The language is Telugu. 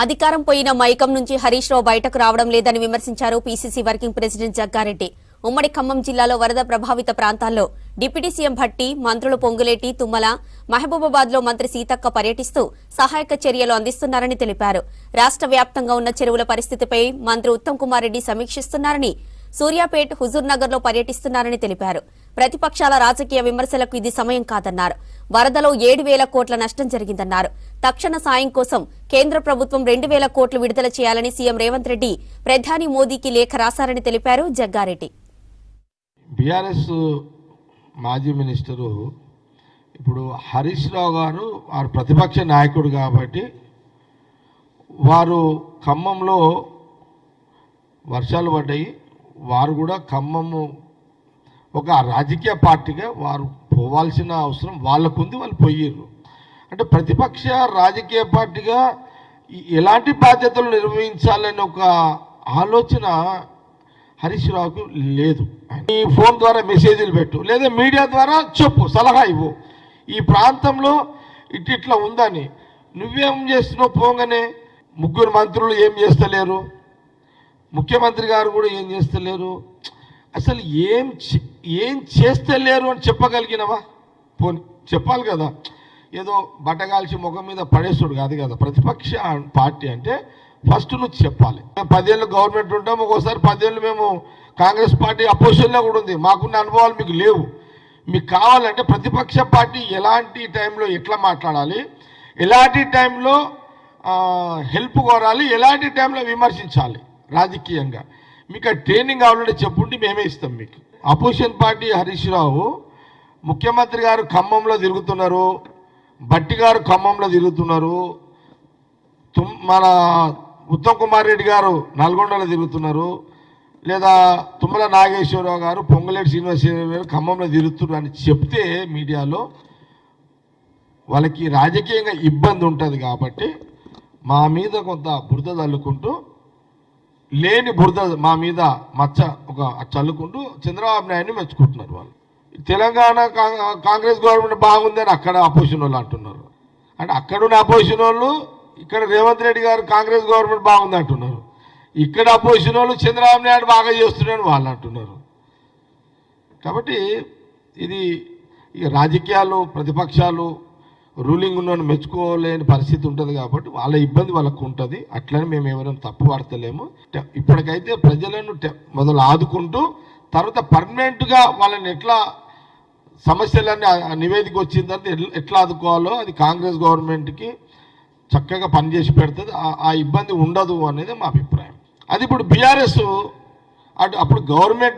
అధికారం పోయిన మైకం నుంచి హరీష్ రావు బయటకు రావడం లేదని విమర్శించారు పీసీసీ వర్కింగ్ ప్రెసిడెంట్ జగ్గారెడ్డి. ఉమ్మడి ఖమ్మం జిల్లాలో వరద ప్రభావిత ప్రాంతాల్లో డిప్యూటీ సీఎం భట్టి, మంత్రులు పొంగులేటి, తుమ్మల, మహబూబాబాద్ లో మంత్రి సీతక్క పర్యటిస్తూ సహాయక చర్యలు అందిస్తున్నారని తెలిపారు. రాష్ట్ర వ్యాప్తంగా ఉన్న చెరువుల పరిస్థితిపై మంత్రి ఉత్తమ్ కుమార్ రెడ్డి సమీక్షిస్తున్నారని, సూర్యాపేట్, హుజూర్ నగర్ లో పర్యటిస్తున్నారని తెలిపారు. ప్రతిపక్షాల రాజకీయ విమర్శలకు ఇది సమయం కాదన్నారు. వరదలో 7,000 కోట్ల నష్టం జరిగిందన్నారు. తక్షణ సాయం కోసం కేంద్ర ప్రభుత్వం 2,000 కోట్లు విడుదల చేయాలని సీఎం రేవంత్ రెడ్డి ప్రధాని మోదీకి లేఖ రాశారని తెలిపారు జగ్గారెడ్డి. బీఆర్ఎస్ మాజీ మినిస్టరు ఇప్పుడు హరీష్ రావు గారు వారు ప్రతిపక్ష నాయకుడు కాబట్టి వారు ఖమ్మంలో వర్షాలు పడ్డాయి. వారు కూడా ఖమ్మము ఒక రాజకీయ పార్టీగా వారు పోవాల్సిన అవసరం వాళ్ళకుంది, వాళ్ళు పోయారు. అంటే ప్రతిపక్ష రాజకీయ పార్టీగా ఎలాంటి బాధ్యతలు నిర్వహించాలని ఒక ఆలోచన హరీష్ రావుకు లేదు. ఈ ఫోన్ ద్వారా మెసేజ్లు పెట్టు, లేదా మీడియా ద్వారా చెప్పు, సలహా ఇవ్వు, ఈ ప్రాంతంలో ఇట్లా ఉందని. నువ్వేం చేస్తున్నావు? పోగానే ముగ్గురు మంత్రులు ఏం చేస్తలేరు, ముఖ్యమంత్రి గారు కూడా ఏం చేస్తలేరు, అసలు ఏం చేస్తలేరు అని చెప్పగలిగినవా? పోనీ చెప్పాలి కదా. ఏదో బట్టగాల్చి ముఖం మీద పడేస్తుడు కాదు కదా. ప్రతిపక్ష పార్టీ అంటే ఫస్ట్ నువ్వు చెప్పాలి. 10 ఏళ్ళు గవర్నమెంట్ ఉంటాం, ఒక్కోసారి 10 ఏళ్ళు మేము కాంగ్రెస్ పార్టీ అపోజిషన్లో కూడా ఉంది. మాకున్న అనుభవాలు మీకు లేవు. మీకు కావాలంటే ప్రతిపక్ష పార్టీ ఎలాంటి టైంలో ఎట్లా మాట్లాడాలి, ఎలాంటి టైంలో హెల్ప్ కోరాలి, ఎలాంటి టైంలో విమర్శించాలి రాజకీయంగా, మీకు ఆ ట్రైనింగ్ ఆల్రెడీ చెప్పుంటే మేమే ఇస్తాం మీకు. అపోజిషన్ పార్టీ హరీష్ రావు ముఖ్యమంత్రి గారు ఖమ్మంలో తిరుగుతున్నారు, భట్టి గారు ఖమ్మంలో తిరుగుతున్నారు, మన ఉత్తమ్ కుమార్ రెడ్డి గారు నల్గొండలో తిరుగుతున్నారు, లేదా తుమ్మల నాగేశ్వరరావు గారు, పొంగులేటి శ్రీనివాసరావు గారు ఖమ్మంలో తిరుగుతున్నారు అని చెప్తే మీడియాలో వాళ్ళకి రాజకీయంగా ఇబ్బంది ఉంటుంది. కాబట్టి మా మీద కొంత బురద చల్లుకుంటూ, లేని బురద మా మీద మచ్చ ఒక చల్లుకుంటూ చంద్రబాబు నాయుడిని మెచ్చుకుంటున్నారు. వాళ్ళు తెలంగాణ కాంగ్రెస్ గవర్నమెంట్ బాగుందని అక్కడ అపోజిషన్ వాళ్ళు అంటున్నారు. అంటే అక్కడున్న అపోజిషన్ వాళ్ళు ఇక్కడ రేవంత్ రెడ్డి గారు కాంగ్రెస్ గవర్నమెంట్ బాగుంది అంటున్నారు. ఇక్కడ అపోజిషన్ వాళ్ళు చంద్రబాబు నాయుడు బాగా చేస్తున్నారని వాళ్ళు అంటున్నారు. కాబట్టి ఇది ఇక రాజకీయాలు, ప్రతిపక్షాలు రూలింగ్ ఉన్న మెచ్చుకోలేని పరిస్థితి ఉంటుంది. కాబట్టి వాళ్ళ ఇబ్బంది వాళ్ళకు ఉంటుంది. అట్లనే మేము ఎవరైనా తప్పు పడతలేము. ఇప్పటికైతే ప్రజలను మొదలు ఆదుకుంటూ తర్వాత పర్మనెంట్గా వాళ్ళని ఎట్లా సమస్యలన్నీ నివేదిక వచ్చిందంటే ఎట్లా ఆదుకోవాలో అది కాంగ్రెస్ గవర్నమెంట్కి చక్కగా పనిచేసి పెడుతుంది. ఆ ఇబ్బంది ఉండదు అనేది మా అభిప్రాయం. అది ఇప్పుడు బీఆర్ఎస్ అప్పుడు గవర్నమెంట్